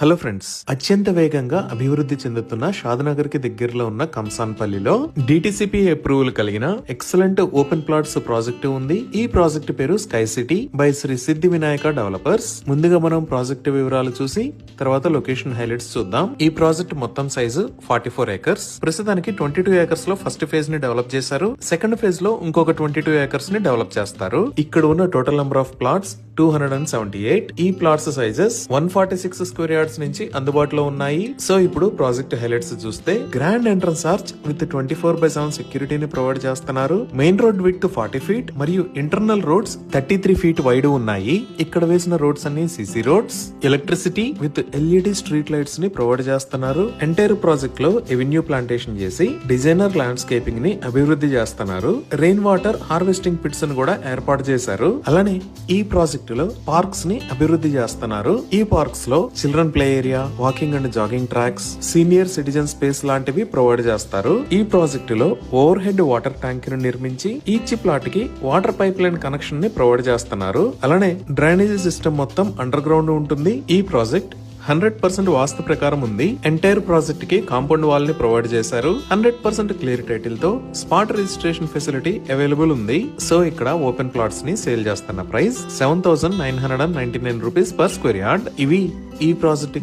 Hello friends, అత్యంత వేగంగా అభివృద్ధి చెందుతున్న షాద్నగర్ కి దగ్గరలో ఉన్న కంసాన్పల్లిలో డిటిసిపి అప్రూవల్ కలిగిన ఎక్సలెంట్ ఓపెన్ ప్లాట్స్ ప్రాజెక్ట్ ఉంది. ఈ ప్రాజెక్ట్ పేరు sky city by Shri Siddhi Vinayaka developers. ముందుగా మనం ప్రాజెక్ట్ వివరాలు చూసి తర్వాత లొకేషన్ హైలైట్స్ చూద్దాం. ఈ ప్రాజెక్ట్ మొత్తం సైజు 44 ఏకర్స్. ప్రస్తుతానికి 22 ఏకర్స్ లో ఫస్ట్ ఫేజ్ ని డెవలప్ చేశారు. సెకండ్ ఫేజ్ లో ఇంకొక 22 ఏకర్స్ ని డెవలప్ చేస్తారు. ఇక్కడ ఉన్న టోటల్ నెంబర్ ఆఫ్ ప్లాట్స్ 278. ఈ ప్లాట్స్ సైజెస్ 146 స్క్వేర్ యార్డ్స్ నుంచి అందుబాటులో ఉన్నాయి. సో ఇప్పుడు ప్రాజెక్ట్ హైలైట్స్ చూస్తే గ్రాండ్ ఎంట్రన్స్ ఆర్చ్ విత్ 24/7 సెక్యూరిటీని ప్రొవైడ్ చేస్తున్నారు. మెయిన్ రోడ్ విడ్త్ 40 ఫీట్ మరియు ఇంటర్నల్ రోడ్స్ 33 ఫీట్ వైడ్ ఉన్నాయి. ఇక్కడ వేసిన రోడ్స్ అన్ని CC roads. Electricity with LED street lights ని ప్రొవైడ్ చేస్తున్నారు. ఎంటైర్ ప్రాజెక్ట్ లో ఎవెన్యూ ప్లాంటేషన్ చేసి డిజైనర్ ల్యాండ్స్కేపింగ్ ని అభివృద్ధి చేస్తున్నారు. రెయిన్ వాటర్ హార్వెస్టింగ్ పిట్స్ ను కూడా ఏర్పాటు చేశారు. అలానే ఈ ప్రాజెక్ట్ లో పార్క్స్ ని అభివృద్ధి చేస్తున్నారు. ఈ పార్క్స్ లో children play area, walking and jogging tracks, senior citizen space లాంటివి ప్రొవైడ్ చేస్తారు. ఈ ప్రాజెక్టు లో ఓవర్ హెడ్ వాటర్ ట్యాంక్ ని నిర్మించి ఈచ్ ప్లాట్ కి వాటర్ పైప్ లైన్ కనెక్షన్ ని ప్రొవైడ్ చేస్తున్నారు. అలానే డ్రైనేజీ సిస్టమ్ మొత్తం అండర్ గ్రౌండ్ ఉంటుంది. ఈ ప్రాజెక్ట్ 100% వాస్తు ప్రకారం ఉంది. ఎంటైర్ ప్రాజెక్ట్ కి కాంపౌండ్ వాల్ ని ప్రొవైడ్ చేశారు. 100% క్లియర్ టైటిల్ తో స్పాట్ రిజిస్ట్రేషన్ ఫెసిలిటీ అవైలబుల్ ఉంది. సో ఇక్కడ ఓపెన్ ప్లాట్స్ ని సేల్ చేస్తున్న price 7,999 rupees per square yard. ఇవి ఈ ప్రాజెక్ట్